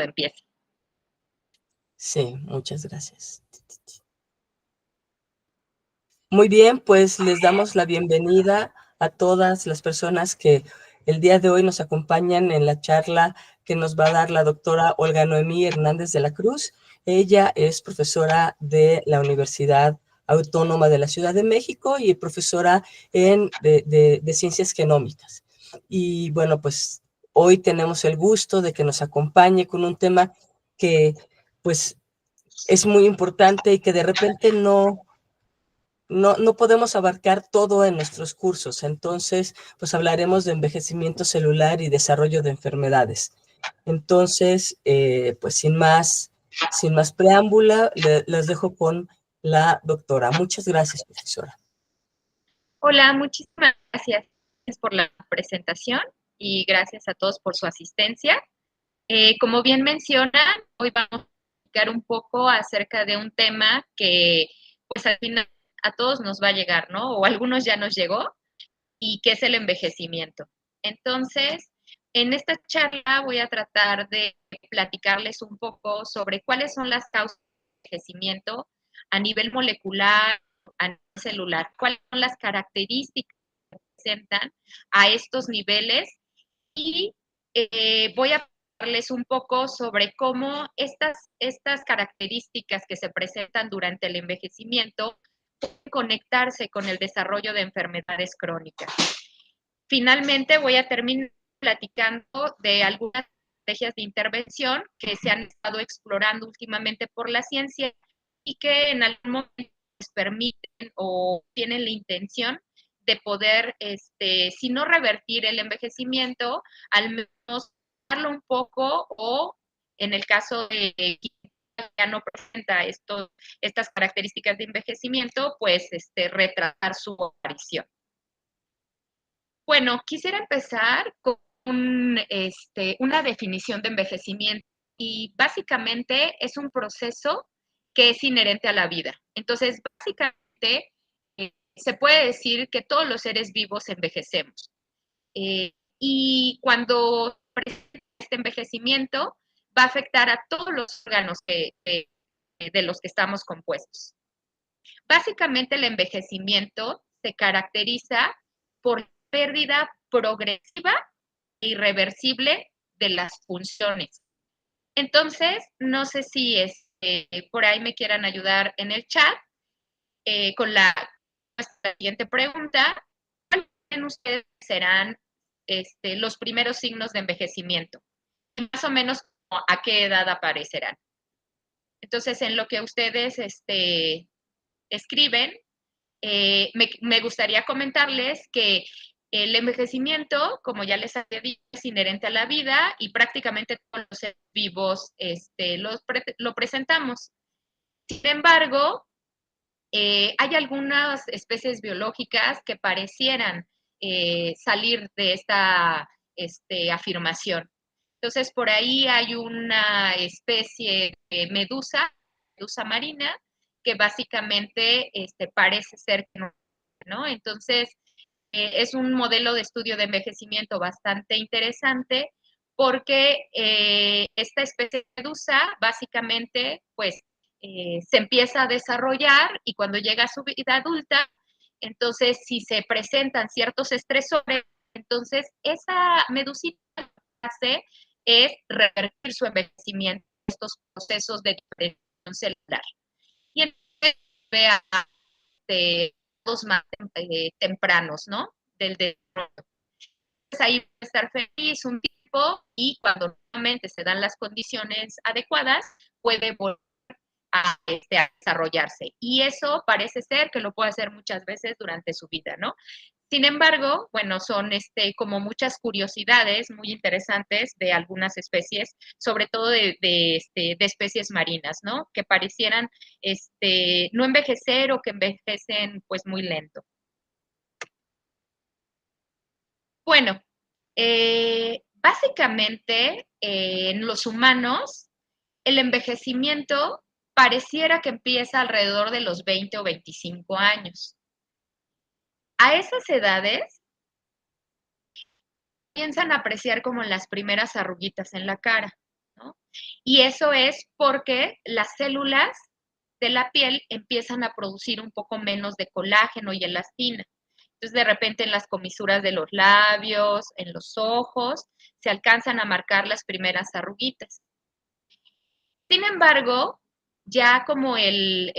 empiece. Sí, muchas gracias. Muy bien, pues les damos la bienvenida a todas las personas que el día de hoy nos acompañan en la charla que nos va a dar la doctora Olga Noemí Hernández de la Cruz. Ella es profesora de la Universidad Autónoma de la Ciudad de México y profesora de Ciencias Genómicas. Y bueno, pues hoy tenemos el gusto de que nos acompañe con un tema que pues es muy importante y que de repente no podemos abarcar todo en nuestros cursos. Entonces, pues hablaremos de envejecimiento celular y desarrollo de enfermedades. Entonces, pues sin más preámbula, les dejo con la doctora. Muchas gracias, profesora. Hola, muchísimas gracias por la presentación y gracias a todos por su asistencia. Como bien mencionan, hoy vamos a explicar un poco acerca de un tema que pues al final a todos nos va a llegar, ¿no? O a algunos ya nos llegó, y que es el envejecimiento. Entonces, en esta charla voy a tratar de platicarles un poco sobre cuáles son las causas del envejecimiento a nivel molecular, a nivel celular, cuáles son las características que presentan a estos niveles y voy a hablarles un poco sobre cómo estas características que se presentan durante el envejecimiento pueden conectarse con el desarrollo de enfermedades crónicas. Finalmente, voy a terminar platicando de algunas estrategias de intervención que se han estado explorando últimamente por la ciencia y que en algún momento les permiten o tienen la intención de poder, si no revertir el envejecimiento, al menos darlo un poco o en el caso de quien ya no presenta estas características de envejecimiento, pues retrasar su aparición. Bueno, quisiera empezar con una definición de envejecimiento y básicamente es un proceso que es inherente a la vida. Entonces, básicamente se puede decir que todos los seres vivos envejecemos. Y cuando presenta este envejecimiento, va a afectar a todos los órganos de los que estamos compuestos. Básicamente el envejecimiento se caracteriza por pérdida progresiva e irreversible de las funciones. Entonces, no sé si por ahí me quieran ayudar en el chat con la siguiente pregunta. ¿Cuáles creen ustedes serán los primeros signos de envejecimiento? Más o menos, ¿a qué edad aparecerán? Entonces, en lo que ustedes escriben, me gustaría comentarles que el envejecimiento, como ya les había dicho, es inherente a la vida y prácticamente todos los seres vivos lo presentamos. Sin embargo, hay algunas especies biológicas que parecieran salir de esta afirmación. Entonces, por ahí hay una especie de medusa marina, que básicamente parece ser que no. Entonces, es un modelo de estudio de envejecimiento bastante interesante porque esta especie de medusa básicamente pues se empieza a desarrollar y cuando llega a su vida adulta, entonces si se presentan ciertos estresores, entonces esa medusita lo que hace es revertir su envejecimiento, estos procesos de depresión celular. Y entonces ve a más tempranos, ¿no? Del desarrollo. Pues ahí va a estar feliz un tiempo y cuando nuevamente se dan las condiciones adecuadas, puede volver a desarrollarse. Y eso parece ser que lo puede hacer muchas veces durante su vida, ¿no? Sin embargo, bueno, son como muchas curiosidades muy interesantes de algunas especies, sobre todo de especies marinas, ¿no? Que parecieran no envejecer o que envejecen pues muy lento. Bueno, básicamente en los humanos el envejecimiento pareciera que empieza alrededor de los 20 o 25 años. A esas edades comienzan a apreciar como las primeras arruguitas en la cara, ¿no? Y eso es porque las células de la piel empiezan a producir un poco menos de colágeno y elastina. Entonces, de repente en las comisuras de los labios, en los ojos, se alcanzan a marcar las primeras arruguitas. Sin embargo, ya como el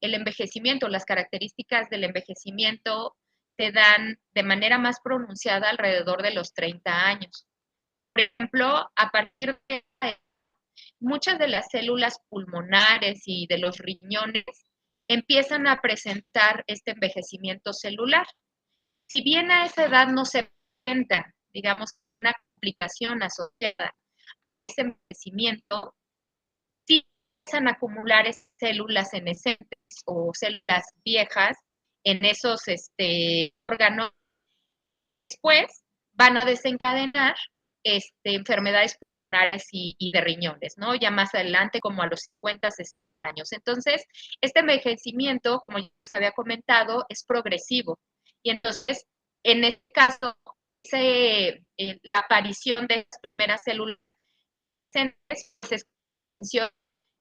envejecimiento, las características del envejecimiento se dan de manera más pronunciada alrededor de los 30 años. Por ejemplo, a partir de muchas de las células pulmonares y de los riñones empiezan a presentar este envejecimiento celular. Si bien a esa edad no se presenta, digamos, una complicación asociada a ese envejecimiento, sí empiezan a acumular células senescentes o células viejas en esos órganos. Después van a desencadenar enfermedades pulmonares y de riñones, ¿no? Ya más adelante, como a los 50, 60 años. Entonces, este envejecimiento, como ya les había comentado, es progresivo. Y entonces, en este caso, la aparición de las primeras células se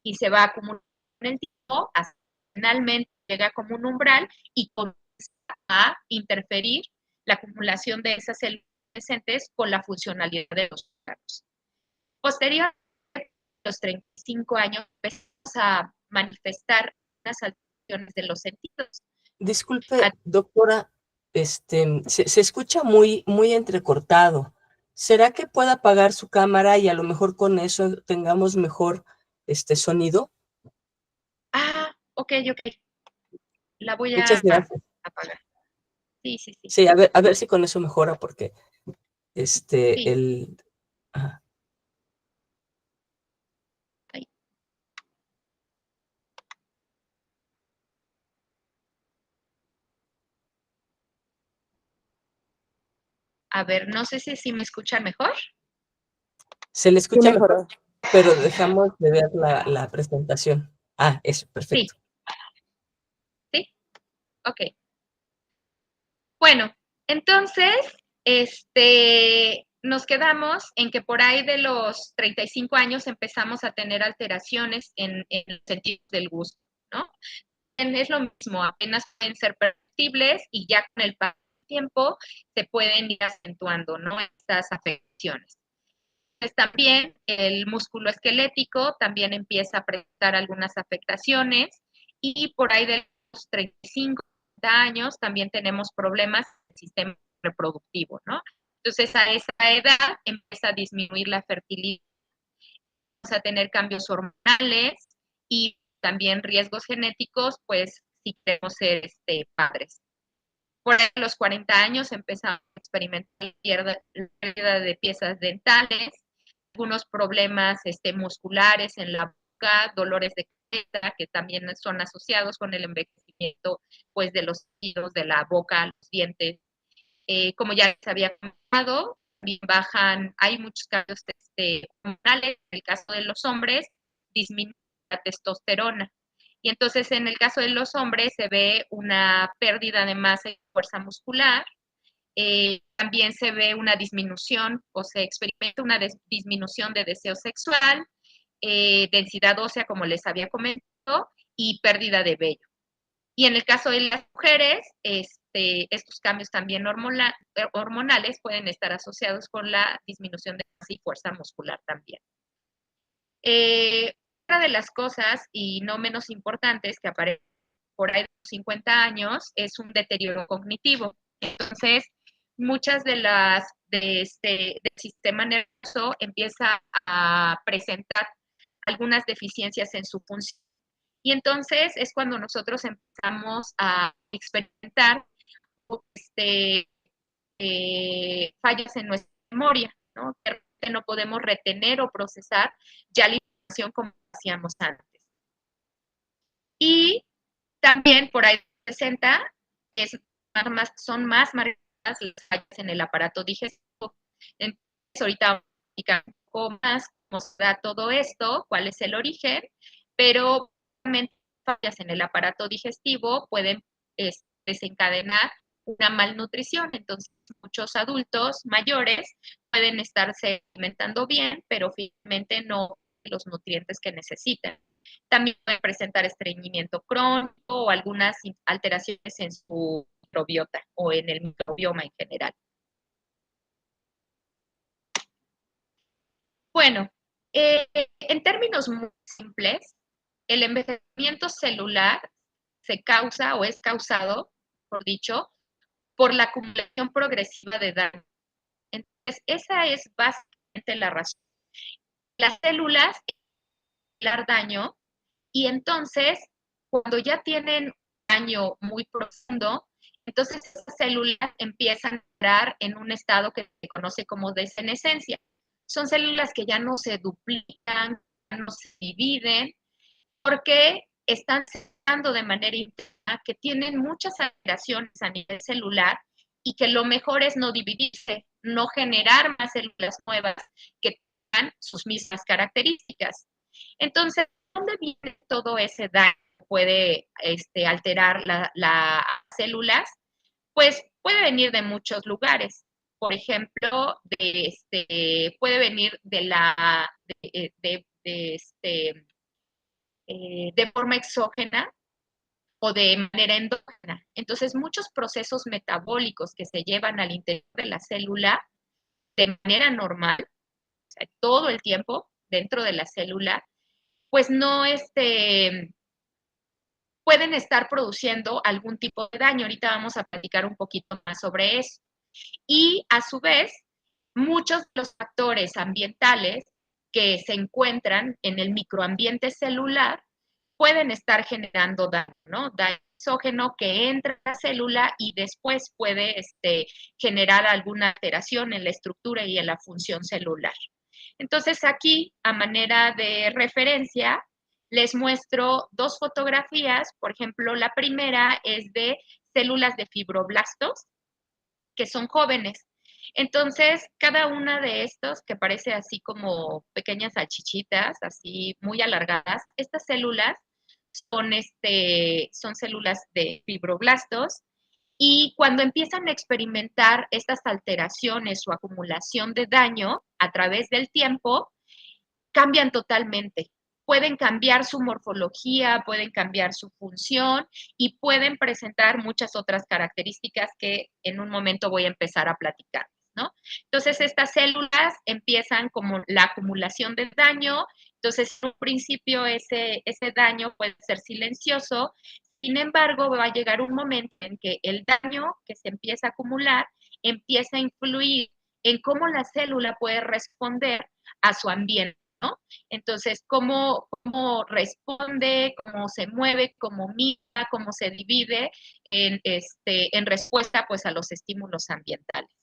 y se va acumulando en el tiempo, hasta finalmente llega como un umbral y comienza a interferir la acumulación de esas células presentes con la funcionalidad de los órganos. Posteriormente, a los 35 años, empezamos a manifestar unas alteraciones de los sentidos. Disculpe, doctora, se escucha muy, muy entrecortado. ¿Será que pueda apagar su cámara y a lo mejor con eso tengamos mejor sonido? Ok, ok. La voy Muchas a gracias. apagar. Sí, sí, sí. Sí, a ver si con eso mejora, porque Sí. el... Ajá. Ahí. A ver, no sé si me escuchan mejor. Se le Sí, escucha mejor, mejoró. pero dejamos de ver la presentación. Ah, eso, Sí, perfecto. sí, ok. Bueno, entonces, nos quedamos en que por ahí de los 35 años empezamos a tener alteraciones en el sentido del gusto, ¿no? Es lo mismo, apenas pueden ser perceptibles y ya con el paso del tiempo se pueden ir acentuando, ¿no? Estas afecciones. Pues también el músculo esquelético también empieza a presentar algunas afectaciones y por ahí de los 35 años también tenemos problemas del sistema reproductivo, ¿no? Entonces a esa edad empieza a disminuir la fertilidad, vamos a tener cambios hormonales y también riesgos genéticos, pues si queremos ser padres. Por ahí a los 40 años empezamos a experimentar la pérdida de piezas dentales, algunos problemas musculares en la boca, dolores de cabeza que también son asociados con el envejecimiento pues, de los tejidos de la boca, los dientes. Como ya les había comentado, también bajan, hay muchos cambios hormonales, en el caso de los hombres, disminuye la testosterona. Y entonces en el caso de los hombres se ve una pérdida de masa y fuerza muscular, también se ve una disminución o se experimenta una disminución de deseo sexual, densidad ósea, como les había comentado, y pérdida de vello. Y en el caso de las mujeres, estos cambios también hormonales pueden estar asociados con la disminución de masa y fuerza muscular también. Una de las cosas, y no menos importantes, que aparece por ahí de los 50 años, es un deterioro cognitivo. Entonces, muchas de las del sistema nervioso empieza a presentar algunas deficiencias en su función. Y entonces es cuando nosotros empezamos a experimentar fallas en nuestra memoria, ¿no? Que no podemos retener o procesar ya la información como hacíamos antes. Y también por ahí 60 son más marcadas las fallas en el aparato digestivo. Entonces, ahorita vamos a explicar un poco más cómo se da todo esto, cuál es el origen, pero fallas en el aparato digestivo pueden desencadenar una malnutrición. Entonces, muchos adultos mayores pueden estarse alimentando bien, pero finalmente no los nutrientes que necesitan. También pueden presentar estreñimiento crónico o algunas alteraciones en su microbiota o en el microbioma en general. Bueno, en términos muy simples, el envejecimiento celular se causa o es causado, por dicho, por la acumulación progresiva de daño. Entonces, esa es básicamente la razón. Las células dar daño y entonces, cuando ya tienen un daño muy profundo, entonces esas células empiezan a entrar en un estado que se conoce como desenescencia. Son células que ya no se duplican, ya no se dividen, porque están cerrando de manera interna, que tienen muchas alteraciones a nivel celular y que lo mejor es no dividirse, no generar más células nuevas que tengan sus mismas características. Entonces, ¿dónde viene todo ese daño que puede alterar las células? Pues puede venir de muchos lugares. Por ejemplo, puede venir de forma exógena o de manera endógena. Entonces, muchos procesos metabólicos que se llevan al interior de la célula de manera normal, o sea, todo el tiempo dentro de la célula, pues no pueden estar produciendo algún tipo de daño. Ahorita vamos a platicar un poquito más sobre eso. Y a su vez, muchos de los factores ambientales que se encuentran en el microambiente celular pueden estar generando daño, ¿no? Daño exógeno que entra en la célula y después puede generar alguna alteración en la estructura y en la función celular. Entonces aquí, a manera de referencia, les muestro dos fotografías. Por ejemplo, la primera es de células de fibroblastos, que son jóvenes. Entonces, cada una de estos, que parece así como pequeñas salchichitas, así muy alargadas, estas células son células de fibroblastos y cuando empiezan a experimentar estas alteraciones o acumulación de daño a través del tiempo, cambian totalmente. Pueden cambiar su morfología, pueden cambiar su función y pueden presentar muchas otras características que en un momento voy a empezar a platicar, ¿no? Entonces, estas células empiezan como la acumulación de daño. Entonces, en un principio ese daño puede ser silencioso. Sin embargo, va a llegar un momento en que el daño que se empieza a acumular empieza a influir en cómo la célula puede responder a su ambiente, ¿no? Entonces, cómo responde, cómo se mueve, cómo mira, cómo se divide en respuesta pues a los estímulos ambientales.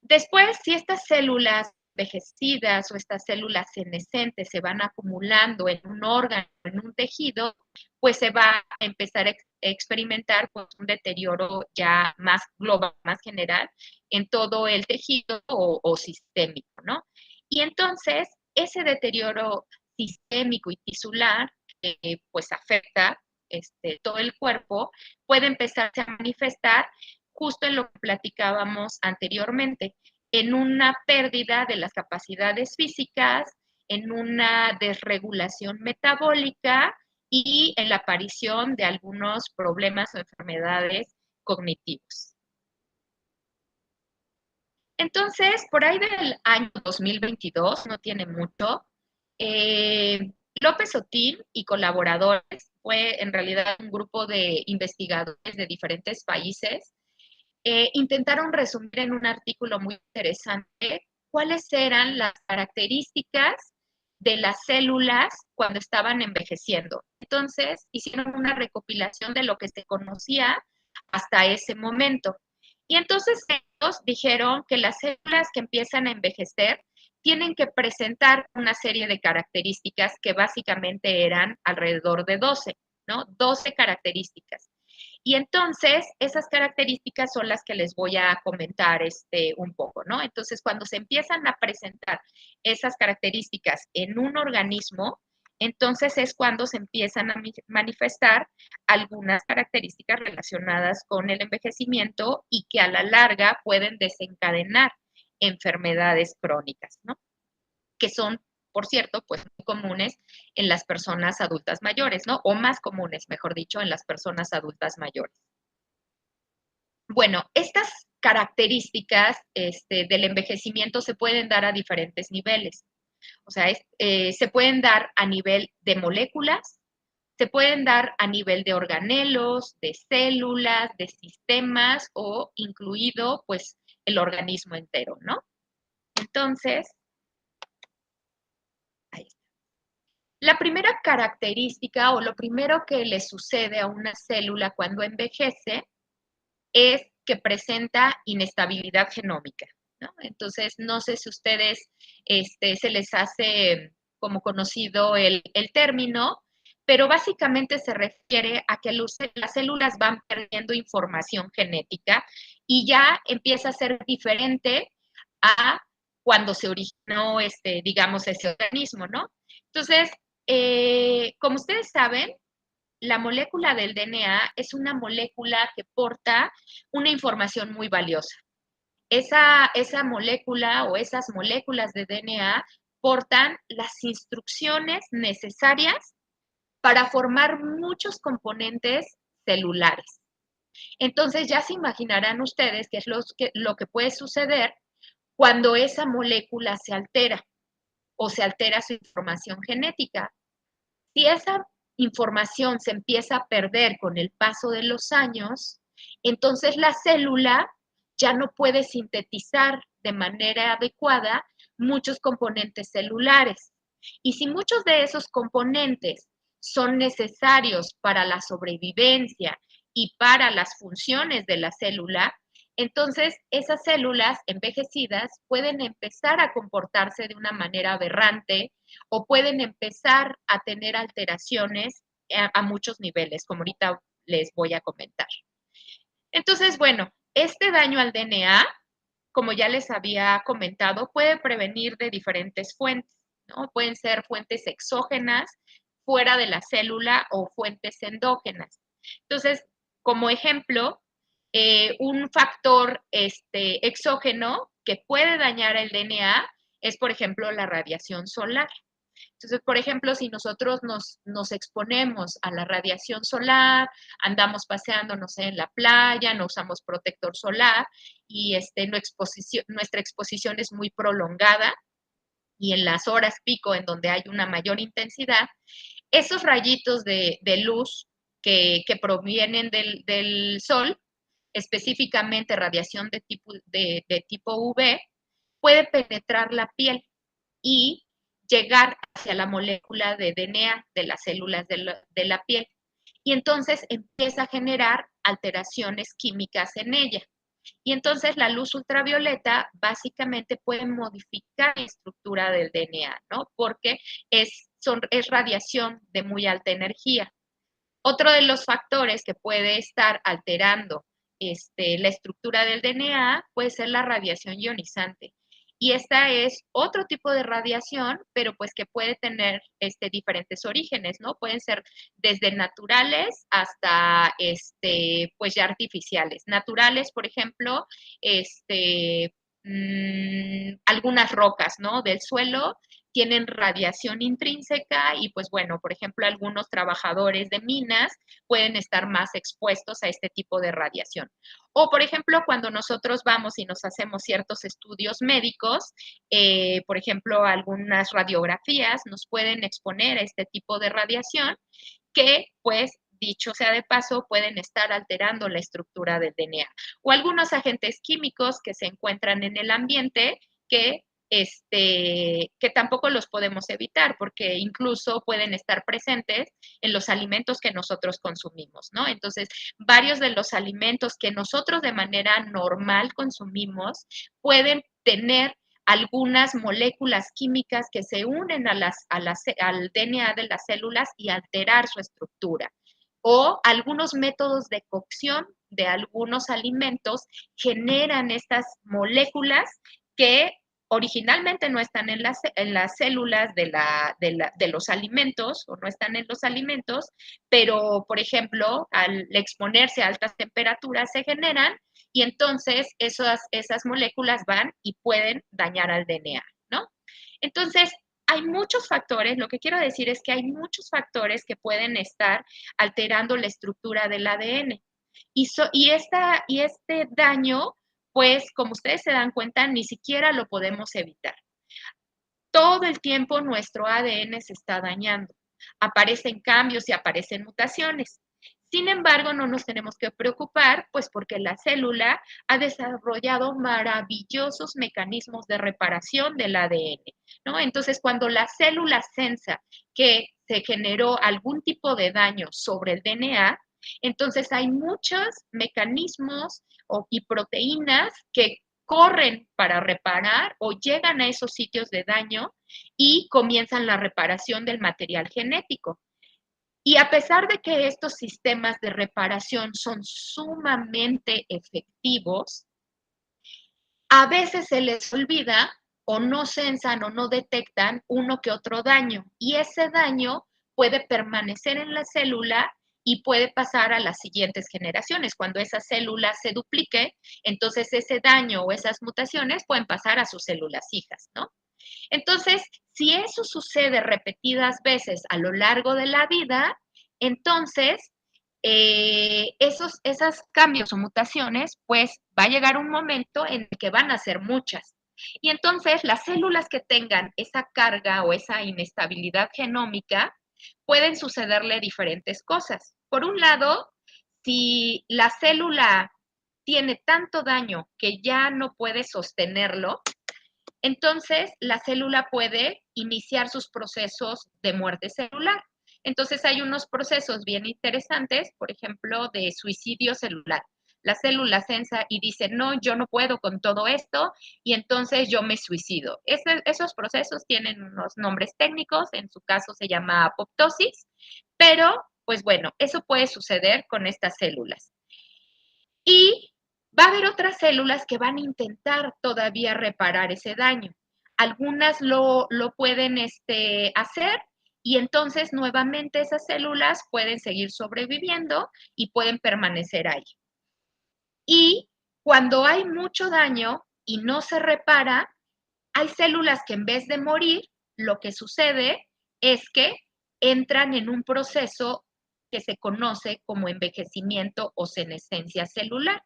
Después, si estas células envejecidas o estas células senescentes se van acumulando en un órgano, en un tejido, pues se va a empezar a experimentar pues, un deterioro ya más global, más general en todo el tejido o sistémico, ¿no? Y entonces, ese deterioro sistémico y tisular, pues afecta todo el cuerpo, puede empezarse a manifestar justo en lo que platicábamos anteriormente, en una pérdida de las capacidades físicas, en una desregulación metabólica y en la aparición de algunos problemas o enfermedades cognitivos. Entonces, por ahí del año 2022, no tiene mucho, López Otín y colaboradores, fue en realidad un grupo de investigadores de diferentes países, intentaron resumir en un artículo muy interesante cuáles eran las características de las células cuando estaban envejeciendo. Entonces, hicieron una recopilación de lo que se conocía hasta ese momento. Y entonces ellos dijeron que las células que empiezan a envejecer tienen que presentar una serie de características que básicamente eran alrededor de 12, ¿no? 12 características. Y entonces, esas características son las que les voy a comentar un poco, ¿no? Entonces, cuando se empiezan a presentar esas características en un organismo, entonces es cuando se empiezan a manifestar algunas características relacionadas con el envejecimiento y que a la larga pueden desencadenar enfermedades crónicas, ¿no? Que son, por cierto, pues muy comunes en las personas adultas mayores, ¿no? O más comunes, mejor dicho, en las personas adultas mayores. Bueno, estas características del envejecimiento se pueden dar a diferentes niveles. O sea, se pueden dar a nivel de moléculas, se pueden dar a nivel de organelos, de células, de sistemas o incluido pues el organismo entero, ¿no? Entonces, ahí está. La primera característica o lo primero que le sucede a una célula cuando envejece es que presenta inestabilidad genómica, ¿no? Entonces, no sé si ustedes se les hace como conocido el término, pero básicamente se refiere a que las células van perdiendo información genética y ya empieza a ser diferente a cuando se originó, digamos, ese organismo, ¿no? Entonces, como ustedes saben, la molécula del DNA es una molécula que porta una información muy valiosa. Esa molécula o esas moléculas de DNA portan las instrucciones necesarias para formar muchos componentes celulares. Entonces ya se imaginarán ustedes qué es lo que puede suceder cuando esa molécula se altera o se altera su información genética. Si esa información se empieza a perder con el paso de los años, entonces la célula ya no puede sintetizar de manera adecuada muchos componentes celulares. Y si muchos de esos componentes son necesarios para la sobrevivencia y para las funciones de la célula, entonces esas células envejecidas pueden empezar a comportarse de una manera aberrante o pueden empezar a tener alteraciones a muchos niveles, como ahorita les voy a comentar. Entonces, bueno, este daño al DNA, como ya les había comentado, puede prevenir de diferentes fuentes, ¿no? Pueden ser fuentes exógenas, fuera de la célula o fuentes endógenas. Entonces, como ejemplo, un factor exógeno que puede dañar el DNA es, por ejemplo, la radiación solar. Entonces, por ejemplo, si nosotros nos exponemos a la radiación solar, andamos paseando, no sé, en la playa, no usamos protector solar y nuestra exposición es muy prolongada y en las horas pico en donde hay una mayor intensidad, esos rayitos de luz que provienen del sol, específicamente radiación de tipo UV, puede penetrar la piel y llegar hacia la molécula de DNA de las células de la piel. Y entonces empieza a generar alteraciones químicas en ella. Y entonces la luz ultravioleta básicamente puede modificar la estructura del DNA, ¿no? Porque es radiación de muy alta energía. Otro de los factores que puede estar alterando la estructura del DNA puede ser la radiación ionizante. Y esta es otro tipo de radiación, pero pues que puede tener diferentes orígenes, ¿no? Pueden ser desde naturales hasta pues ya artificiales. Naturales, por ejemplo, algunas rocas, ¿no? Del suelo tienen radiación intrínseca y pues bueno, por ejemplo, algunos trabajadores de minas pueden estar más expuestos a este tipo de radiación. O por ejemplo, cuando nosotros vamos y nos hacemos ciertos estudios médicos, por ejemplo, algunas radiografías nos pueden exponer a este tipo de radiación que pues dicho sea de paso, pueden estar alterando la estructura del DNA. O algunos agentes químicos que se encuentran en el ambiente que tampoco los podemos evitar porque incluso pueden estar presentes en los alimentos que nosotros consumimos, ¿no? Entonces, varios de los alimentos que nosotros de manera normal consumimos pueden tener algunas moléculas químicas que se unen al DNA de las células y alterar su estructura. O algunos métodos de cocción de algunos alimentos generan estas moléculas que originalmente no están en las células de los alimentos o no están en los alimentos, pero, por ejemplo, al exponerse a altas temperaturas se generan y entonces esas moléculas van y pueden dañar al DNA, ¿no? Entonces, hay muchos factores, lo que quiero decir es que hay muchos factores que pueden estar alterando la estructura del ADN. Y este daño, pues, como ustedes se dan cuenta, ni siquiera lo podemos evitar. Todo el tiempo nuestro ADN se está dañando. Aparecen cambios y aparecen mutaciones. Sin embargo, no nos tenemos que preocupar, pues porque la célula ha desarrollado maravillosos mecanismos de reparación del ADN, ¿no? Entonces, cuando la célula sensa que se generó algún tipo de daño sobre el DNA, entonces hay muchos mecanismos y proteínas que corren para reparar o llegan a esos sitios de daño y comienzan la reparación del material genético. Y a pesar de que estos sistemas de reparación son sumamente efectivos, a veces se les olvida o no sensan o no detectan uno que otro daño. Y ese daño puede permanecer en la célula y puede pasar a las siguientes generaciones. Cuando esa célula se duplique, entonces ese daño o esas mutaciones pueden pasar a sus células hijas, ¿no? Entonces, si eso sucede repetidas veces a lo largo de la vida, entonces esos cambios o mutaciones, pues va a llegar un momento en el que van a ser muchas. Y entonces las células que tengan esa carga o esa inestabilidad genómica pueden sucederle diferentes cosas. Por un lado, si la célula tiene tanto daño que ya no puede sostenerlo, entonces la célula puede iniciar sus procesos de muerte celular. Entonces hay unos procesos bien interesantes, por ejemplo, de suicidio celular. La célula sensa y dice, no, yo no puedo con todo esto y entonces yo me suicido. Esos procesos tienen unos nombres técnicos, en su caso se llama apoptosis, pero pues bueno, eso puede suceder con estas células. Y va a haber otras células que van a intentar todavía reparar ese daño. Algunas lo pueden hacer y entonces nuevamente esas células pueden seguir sobreviviendo y pueden permanecer ahí. Y cuando hay mucho daño y no se repara, hay células que en vez de morir, lo que sucede es que entran en un proceso que se conoce como envejecimiento o senescencia celular.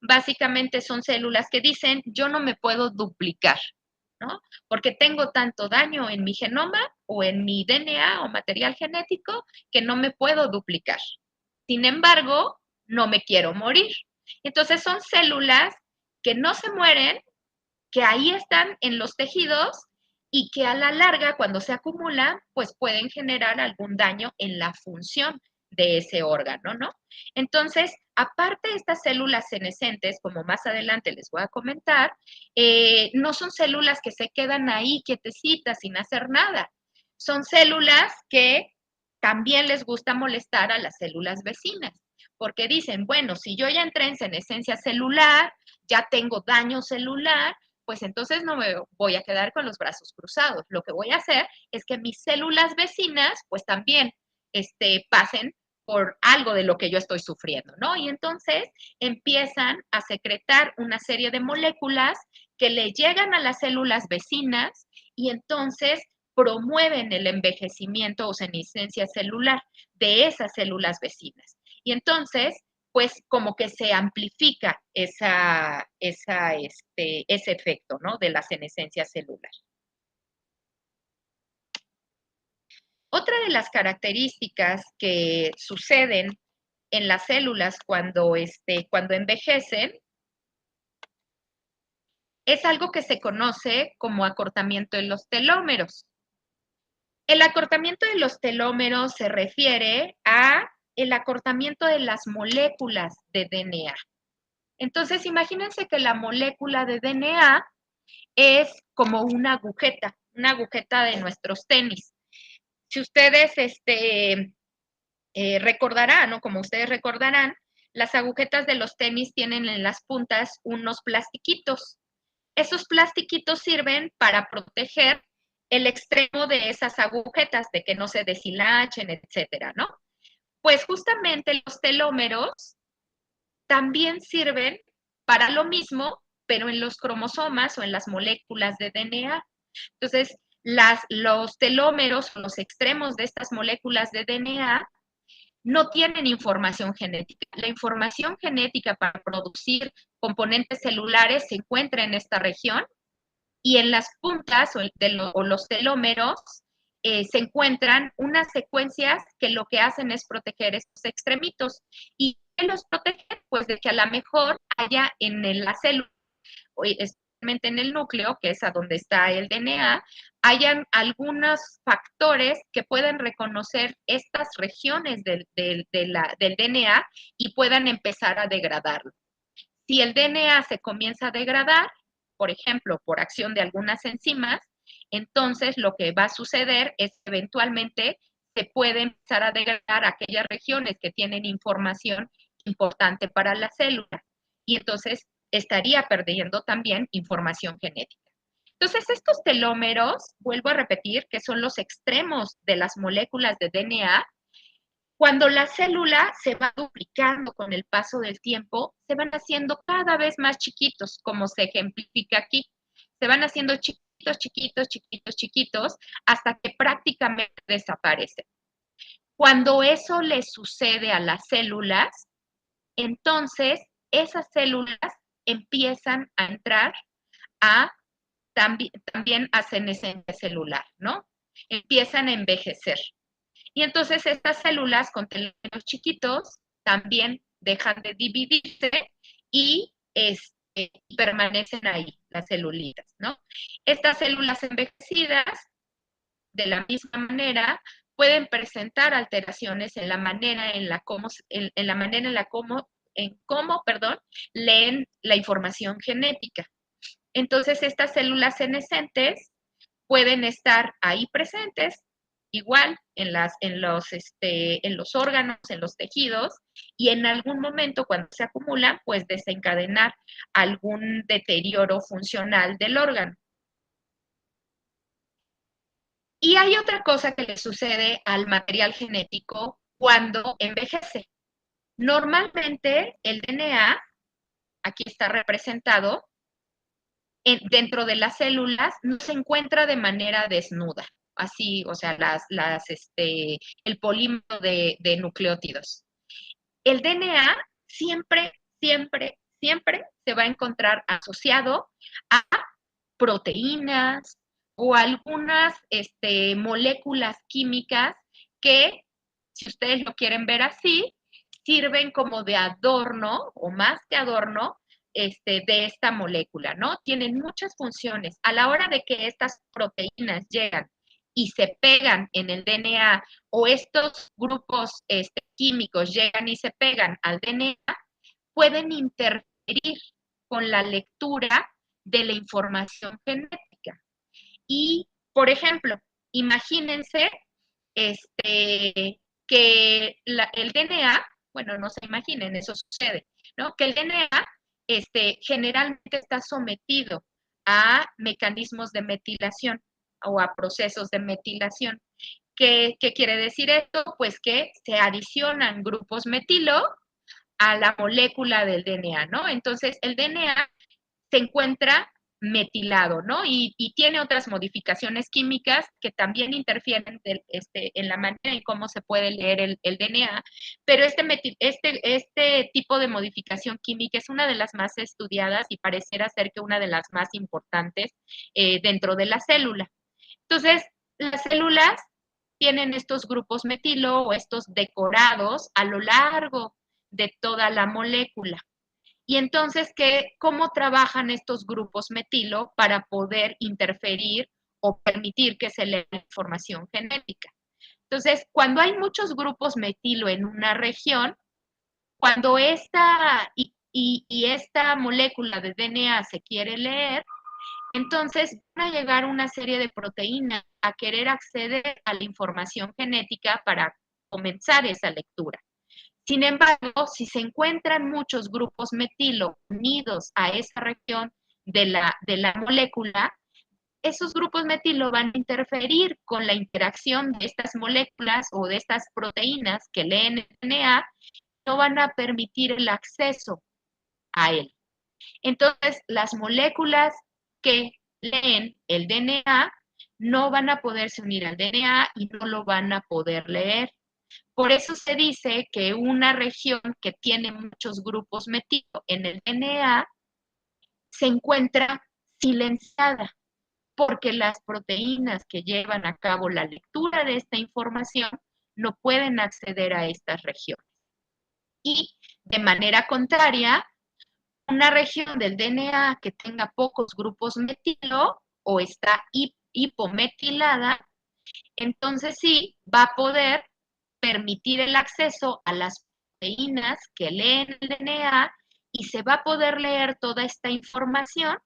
Básicamente son células que dicen, yo no me puedo duplicar, ¿no? Porque tengo tanto daño en mi genoma o en mi DNA o material genético que no me puedo duplicar. Sin embargo, no me quiero morir. Entonces son células que no se mueren, que ahí están en los tejidos y que a la larga, cuando se acumulan, pues pueden generar algún daño en la función de ese órgano, ¿no? Entonces, aparte de estas células senescentes, como más adelante les voy a comentar, no son células que se quedan ahí quietecitas sin hacer nada. Son células que también les gusta molestar a las células vecinas, porque dicen, bueno, si yo ya entré en senescencia celular, ya tengo daño celular, pues entonces no me voy a quedar con los brazos cruzados. Lo que voy a hacer es que mis células vecinas, pues también pasen por algo de lo que yo estoy sufriendo, ¿no? Y entonces empiezan a secretar una serie de moléculas que le llegan a las células vecinas y entonces promueven el envejecimiento o senescencia celular de esas células vecinas. Y entonces pues como que se amplifica ese efecto, ¿no? De la senescencia celular. Otra de las características que suceden en las células cuando envejecen es algo que se conoce como acortamiento de los telómeros. El acortamiento de los telómeros se refiere a el acortamiento de las moléculas de DNA. Entonces, imagínense que la molécula de DNA es como una agujeta de nuestros tenis. Si ustedes recordarán, o como ustedes recordarán, las agujetas de los tenis tienen en las puntas unos plastiquitos. Esos plastiquitos sirven para proteger el extremo de esas agujetas, de que no se deshilachen, etcétera, ¿no? Pues justamente los telómeros también sirven para lo mismo, pero en los cromosomas o en las moléculas de DNA. Entonces, los telómeros, los extremos de estas moléculas de DNA, no tienen información genética. La información genética para producir componentes celulares se encuentra en esta región y en las puntas o los telómeros se encuentran unas secuencias que lo que hacen es proteger estos extremitos. ¿Y qué los protege? Pues de que a lo mejor haya en la célula, especialmente en el núcleo, que es a donde está el DNA, hayan algunos factores que pueden reconocer estas regiones del DNA y puedan empezar a degradarlo. Si el DNA se comienza a degradar, por ejemplo, por acción de algunas enzimas, entonces lo que va a suceder es que eventualmente se puede empezar a degradar aquellas regiones que tienen información importante para la célula y entonces estaría perdiendo también información genética. Entonces, estos telómeros, vuelvo a repetir, que son los extremos de las moléculas de DNA, cuando la célula se va duplicando con el paso del tiempo, se van haciendo cada vez más chiquitos, como se ejemplifica aquí. Se van haciendo chiquitos, chiquitos, chiquitos, chiquitos, hasta que prácticamente desaparecen. Cuando eso le sucede a las células, entonces esas células empiezan a entrar a también a senescencia celular, ¿no? Empiezan a envejecer. Y entonces estas células con telómeros chiquitos también dejan de dividirse y permanecen ahí, las celulitas, ¿no? Estas células envejecidas, de la misma manera, pueden presentar alteraciones en la manera en la cómo, perdón, leen la información genética. Entonces, estas células senescentes pueden estar ahí presentes, igual en los órganos, en los tejidos, y en algún momento cuando se acumulan, pues desencadenar algún deterioro funcional del órgano. Y hay otra cosa que le sucede al material genético cuando envejece. Normalmente el DNA, aquí está representado, dentro de las células no se encuentra de manera desnuda, así, o sea, el polímero de nucleótidos. El DNA siempre, siempre, siempre se va a encontrar asociado a proteínas o algunas moléculas químicas que, si ustedes lo quieren ver así, sirven como de adorno o más que adorno de esta molécula, ¿no? Tienen muchas funciones. A la hora de que estas proteínas llegan y se pegan en el DNA o estos grupos químicos llegan y se pegan al DNA, pueden interferir con la lectura de la información genética. Y, por ejemplo, imagínense que el DNA, bueno, no se imaginen, eso sucede, ¿no? Que el DNA generalmente está sometido a mecanismos de metilación o a procesos de metilación. ¿Qué quiere decir esto? Pues que se adicionan grupos metilo a la molécula del DNA, ¿no? Entonces, el DNA se encuentra metilado, ¿no? Y tiene otras modificaciones químicas que también interfieren en la manera en cómo se puede leer el DNA, pero este tipo de modificación química es una de las más estudiadas y pareciera ser que una de las más importantes dentro de la célula. Entonces, las células tienen estos grupos metilo o estos decorados a lo largo de toda la molécula. Y entonces, ¿cómo trabajan estos grupos metilo para poder interferir o permitir que se lea la información genética? Entonces, cuando hay muchos grupos metilo en una región, cuando esta molécula de DNA se quiere leer, entonces van a llegar una serie de proteínas a querer acceder a la información genética para comenzar esa lectura. Sin embargo, si se encuentran muchos grupos metilo unidos a esa región de la molécula, esos grupos metilo van a interferir con la interacción de estas moléculas o de estas proteínas que leen el DNA, no van a permitir el acceso a él. Entonces, las moléculas que leen el DNA no van a poderse unir al DNA y no lo van a poder leer. Por eso se dice que una región que tiene muchos grupos metilo en el DNA se encuentra silenciada, porque las proteínas que llevan a cabo la lectura de esta información no pueden acceder a estas regiones. Y de manera contraria, una región del DNA que tenga pocos grupos metilo o está hipometilada, entonces sí va a poder permitir el acceso a las proteínas que leen el DNA y se va a poder leer toda esta información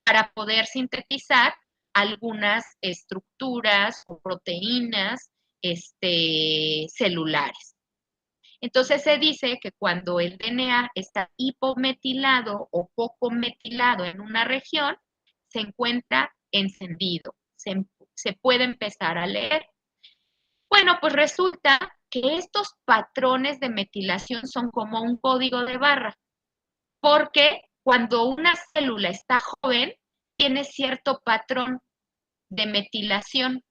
para poder sintetizar algunas estructuras o proteínas celulares. Entonces se dice que cuando el DNA está hipometilado o poco metilado en una región, se encuentra encendido, se puede empezar a leer. Bueno, pues resulta que estos patrones de metilación son como un código de barra, porque cuando una célula está joven, tiene cierto patrón de metilación,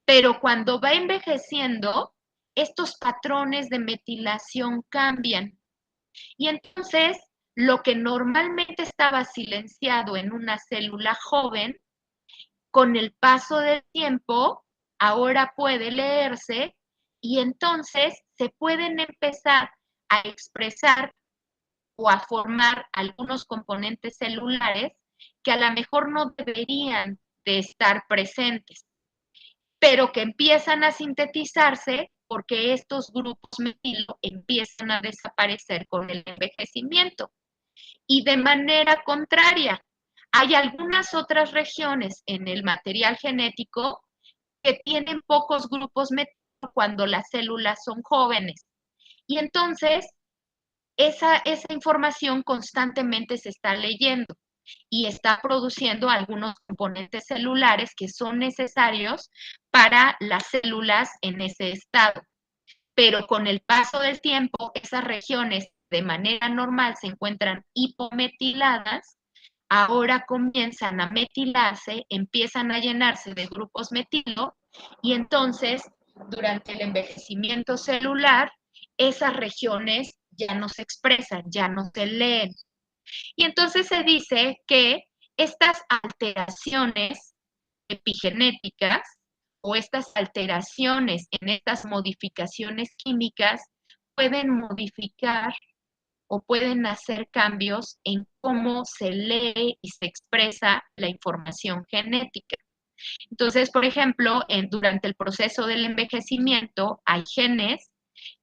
pero cuando va envejeciendo, estos patrones de metilación cambian. Y entonces, lo que normalmente estaba silenciado en una célula joven, con el paso del tiempo, ahora puede leerse y entonces se pueden empezar a expresar o a formar algunos componentes celulares que a lo mejor no deberían de estar presentes, pero que empiezan a sintetizarse porque estos grupos metilo empiezan a desaparecer con el envejecimiento. Y de manera contraria, hay algunas otras regiones en el material genético que tienen pocos grupos metilo cuando las células son jóvenes. Y entonces, esa información constantemente se está leyendo y está produciendo algunos componentes celulares que son necesarios para las células en ese estado. Pero con el paso del tiempo, esas regiones de manera normal se encuentran hipometiladas, ahora comienzan a metilarse, empiezan a llenarse de grupos metilo y entonces durante el envejecimiento celular, esas regiones ya no se expresan, ya no se leen. Y entonces se dice que estas alteraciones epigenéticas o estas alteraciones en estas modificaciones químicas pueden modificar o pueden hacer cambios en cómo se lee y se expresa la información genética. Entonces, por ejemplo, durante el proceso del envejecimiento hay genes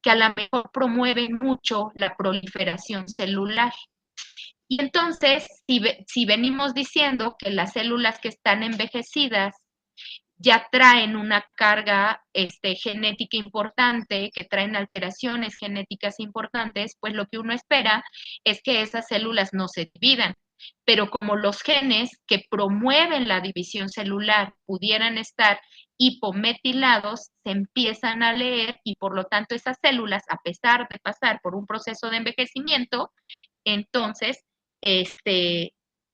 que a lo mejor promueven mucho la proliferación celular. Y entonces, si venimos diciendo que las células que están envejecidas ya traen una carga genética importante, que traen alteraciones genéticas importantes, pues lo que uno espera es que esas células no se dividan. Pero como los genes que promueven la división celular pudieran estar hipometilados, se empiezan a leer y por lo tanto esas células, a pesar de pasar por un proceso de envejecimiento, entonces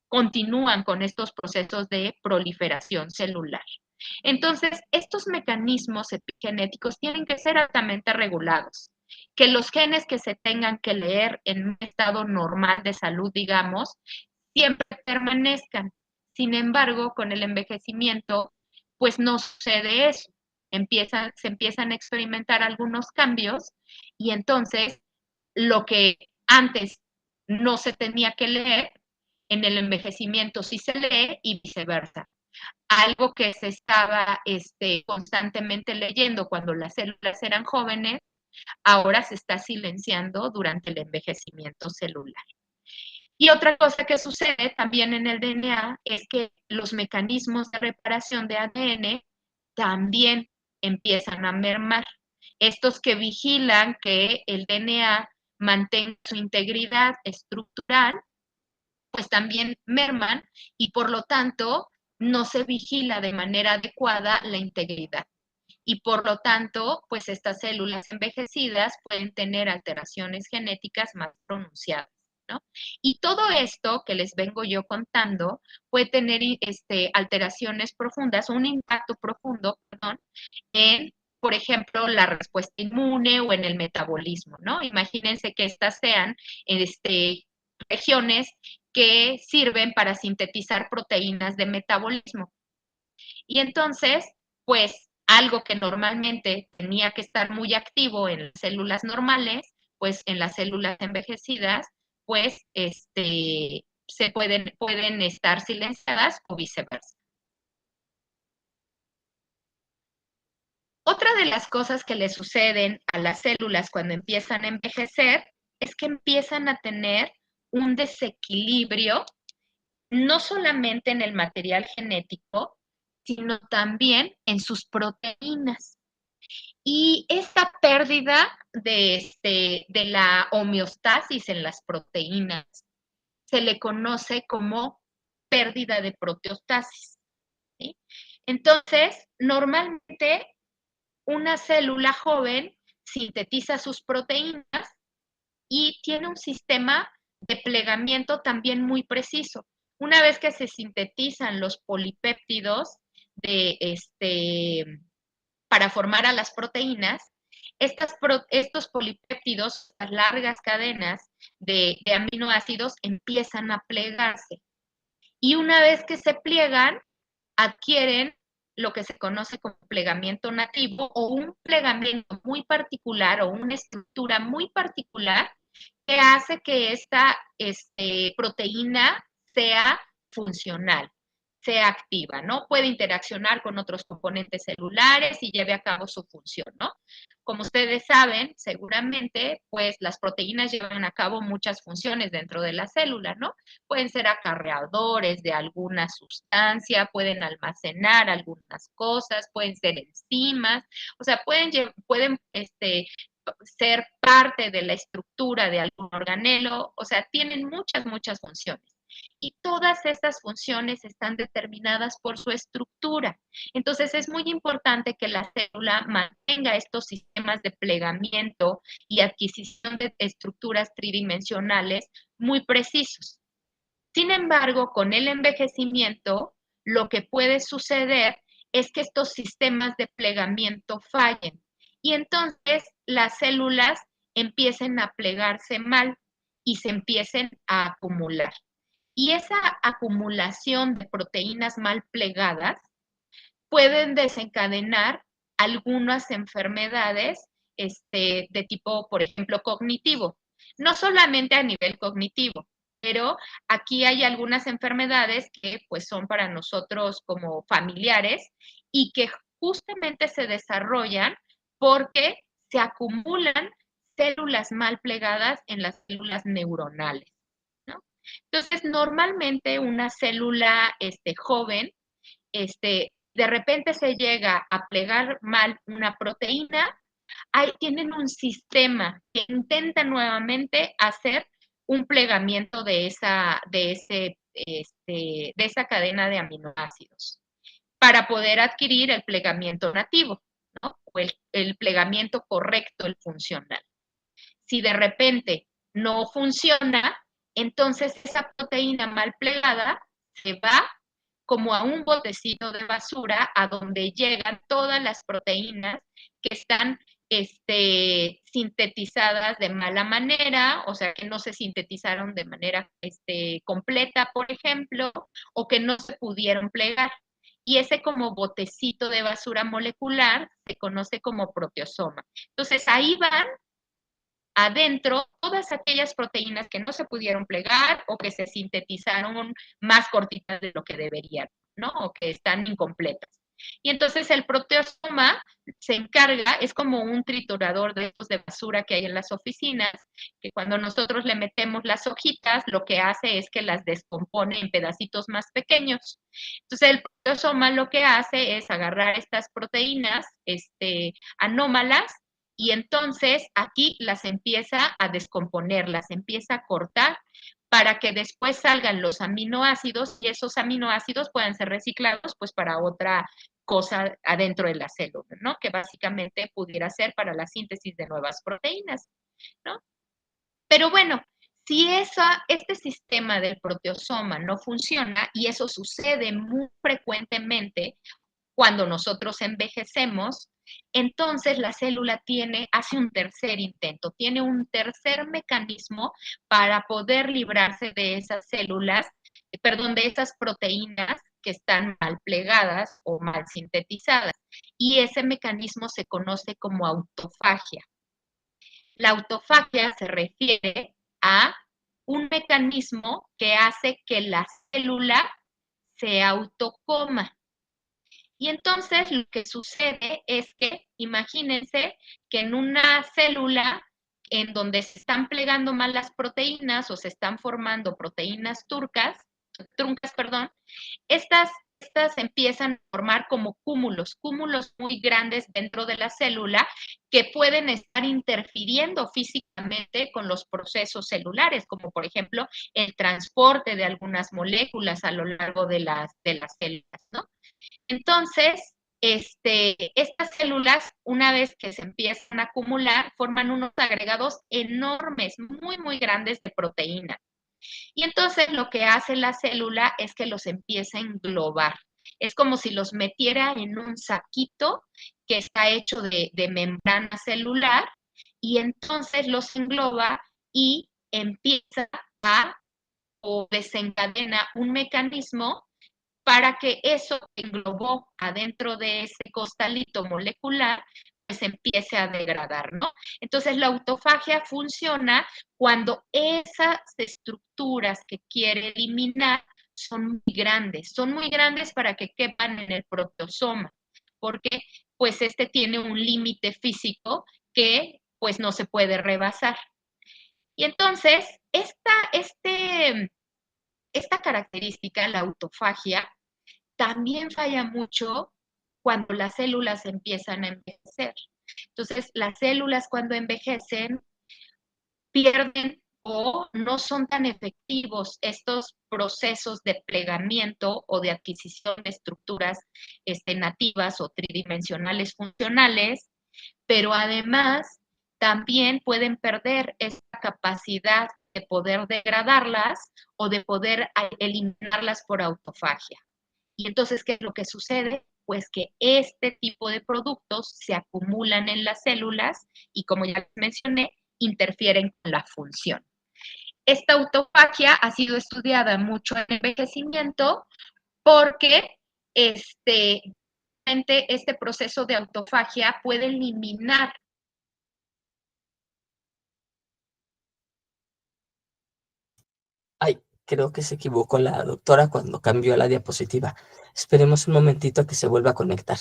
continúan con estos procesos de proliferación celular. Entonces, estos mecanismos epigenéticos tienen que ser altamente regulados. Que los genes que se tengan que leer en un estado normal de salud, digamos, siempre permanezcan. Sin embargo, con el envejecimiento, pues no sucede eso. Se empiezan a experimentar algunos cambios y entonces lo que antes no se tenía que leer, en el envejecimiento sí se lee y viceversa. Algo que se estaba constantemente leyendo cuando las células eran jóvenes, ahora se está silenciando durante el envejecimiento celular. Y otra cosa que sucede también en el DNA es que los mecanismos de reparación de ADN también empiezan a mermar. Estos que vigilan que el DNA mantenga su integridad estructural, pues también merman y por lo tanto no se vigila de manera adecuada la integridad. Y por lo tanto, pues estas células envejecidas pueden tener alteraciones genéticas más pronunciadas. ¿no? Y todo esto que les vengo yo contando puede tener alteraciones profundas, un impacto profundo, perdón, en, por ejemplo, la respuesta inmune o en el metabolismo, ¿no? Imagínense que estas sean regiones que sirven para sintetizar proteínas de metabolismo. Y entonces, pues algo que normalmente tenía que estar muy activo en las células normales, pues en las células envejecidas, pues pueden estar silenciadas o viceversa. Otra de las cosas que le suceden a las células cuando empiezan a envejecer es que empiezan a tener un desequilibrio, no solamente en el material genético, sino también en sus proteínas. Y esta pérdida de la homeostasis en las proteínas se le conoce como pérdida de proteostasis, ¿sí? Entonces, normalmente una célula joven sintetiza sus proteínas y tiene un sistema de plegamiento también muy preciso. Una vez que se sintetizan los polipéptidos para formar a las proteínas, estos polipéptidos, las largas cadenas de aminoácidos, empiezan a plegarse. Y una vez que se pliegan, adquieren lo que se conoce como plegamiento nativo o un plegamiento muy particular o una estructura muy particular que hace que esta proteína sea funcional, sea activa, ¿no? Puede interaccionar con otros componentes celulares y lleve a cabo su función, ¿no? Como ustedes saben, seguramente, pues las proteínas llevan a cabo muchas funciones dentro de la célula, ¿no? Pueden ser acarreadores de alguna sustancia, pueden almacenar algunas cosas, pueden ser enzimas, o sea, pueden ser parte de la estructura de algún organelo, o sea, tienen muchas funciones. Y todas estas funciones están determinadas por su estructura. Entonces es muy importante que la célula mantenga estos sistemas de plegamiento y adquisición de estructuras tridimensionales muy precisos. Sin embargo, con el envejecimiento, lo que puede suceder es que estos sistemas de plegamiento fallen y entonces las células empiecen a plegarse mal y se empiecen a acumular. Y esa acumulación de proteínas mal plegadas pueden desencadenar algunas enfermedades de tipo, por ejemplo, cognitivo. No solamente a nivel cognitivo, pero aquí hay algunas enfermedades que pues son para nosotros como familiares y que justamente se desarrollan porque se acumulan células mal plegadas en las células neuronales, ¿no? Entonces, normalmente una célula joven de repente se llega a plegar mal una proteína, ahí tienen un sistema que intenta nuevamente hacer un plegamiento de esa cadena de aminoácidos para poder adquirir el plegamiento nativo, ¿no? O el plegamiento correcto, el funcional. Si de repente no funciona, entonces esa proteína mal plegada se va como a un botecito de basura a donde llegan todas las proteínas que están sintetizadas de mala manera, o sea, que no se sintetizaron de manera completa, por ejemplo, o que no se pudieron plegar. Y ese como botecito de basura molecular se conoce como proteosoma. Entonces ahí van adentro todas aquellas proteínas que no se pudieron plegar o que se sintetizaron más cortitas de lo que deberían, ¿no? O que están incompletas. Y entonces el proteosoma se encarga, es como un triturador de basura que hay en las oficinas, que cuando nosotros le metemos las hojitas, lo que hace es que las descompone en pedacitos más pequeños. Entonces el proteosoma lo que hace es agarrar estas proteínas anómalas y entonces aquí las empieza a descomponer, las empieza a cortar para que después salgan los aminoácidos y esos aminoácidos puedan ser reciclados pues para otra cosa adentro de la célula, ¿no? Que básicamente pudiera ser para la síntesis de nuevas proteínas, ¿no? Pero bueno, Si este sistema del proteosoma no funciona, y eso sucede muy frecuentemente cuando nosotros envejecemos, entonces la célula hace un tercer intento, tiene un tercer mecanismo para poder librarse de esas células, perdón, de esas proteínas que están mal plegadas o mal sintetizadas. Y ese mecanismo se conoce como autofagia. La autofagia se refiere a un mecanismo que hace que la célula se autocoma. Y entonces lo que sucede es que, imagínense que en una célula en donde se están plegando mal las proteínas o se están formando proteínas truncas, perdón, estas empiezan a formar como cúmulos muy grandes dentro de la célula que pueden estar interfiriendo físicamente con los procesos celulares, como por ejemplo el transporte de algunas moléculas a lo largo de las células, ¿no? Entonces, estas células, una vez que se empiezan a acumular, forman unos agregados enormes, muy grandes de proteína. Y entonces lo que hace la célula es que los empieza a englobar. Es como si los metiera en un saquito que está hecho de membrana celular y entonces los engloba y empieza a o desencadena un mecanismo para que eso que englobó adentro de ese costalito molecular pues empiece a degradar, ¿no? Entonces la autofagia funciona cuando esas estructuras que quiere eliminar son muy grandes para que quepan en el proteosoma, porque pues este tiene un límite físico que pues no se puede rebasar. Y entonces, esta característica, la autofagia, también falla mucho cuando las células empiezan a envejecer. Entonces, las células cuando envejecen pierden o no son tan efectivos estos procesos de plegamiento o de adquisición de estructuras nativas o tridimensionales funcionales, pero además también pueden perder esa capacidad de poder degradarlas o de poder eliminarlas por autofagia. Y entonces, ¿qué es lo que sucede? Pues que este tipo de productos se acumulan en las células y, como ya les mencioné, interfieren con la función. Esta autofagia ha sido estudiada mucho en envejecimiento porque este proceso de autofagia puede eliminar. Ay, creo que se equivocó la doctora cuando cambió la diapositiva. Esperemos un momentito a que se vuelva a conectar.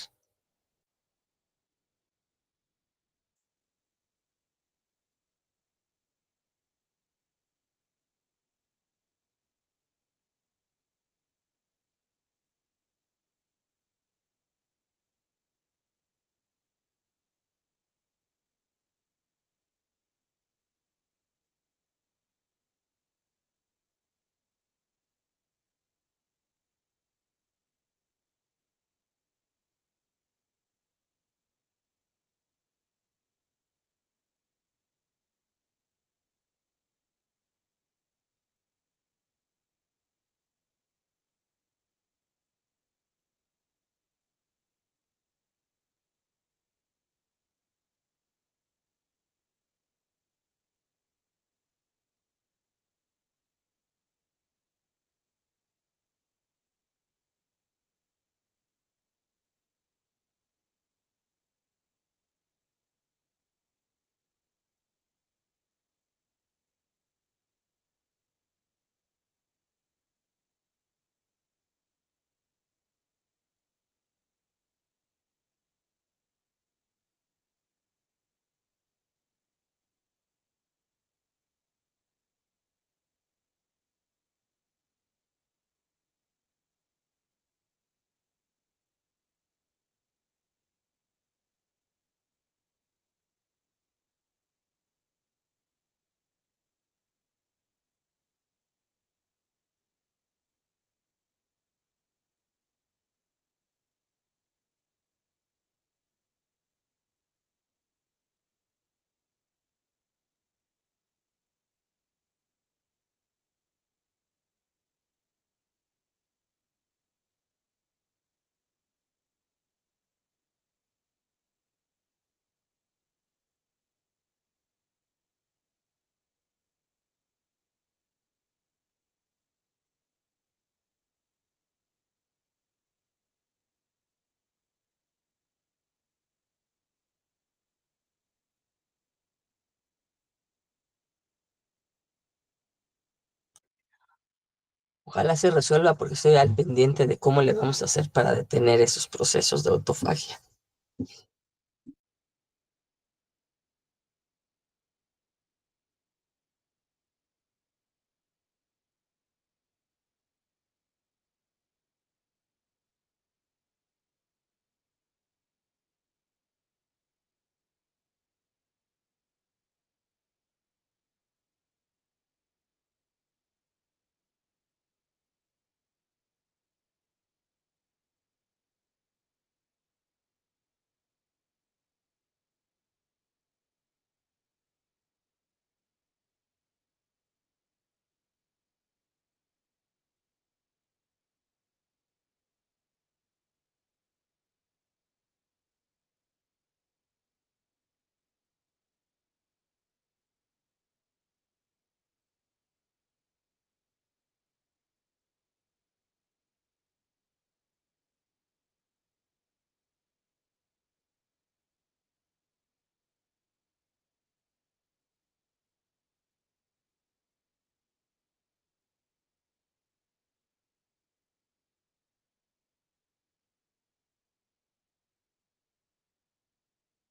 Ojalá se resuelva porque estoy al pendiente de cómo le vamos a hacer para detener esos procesos de autofagia.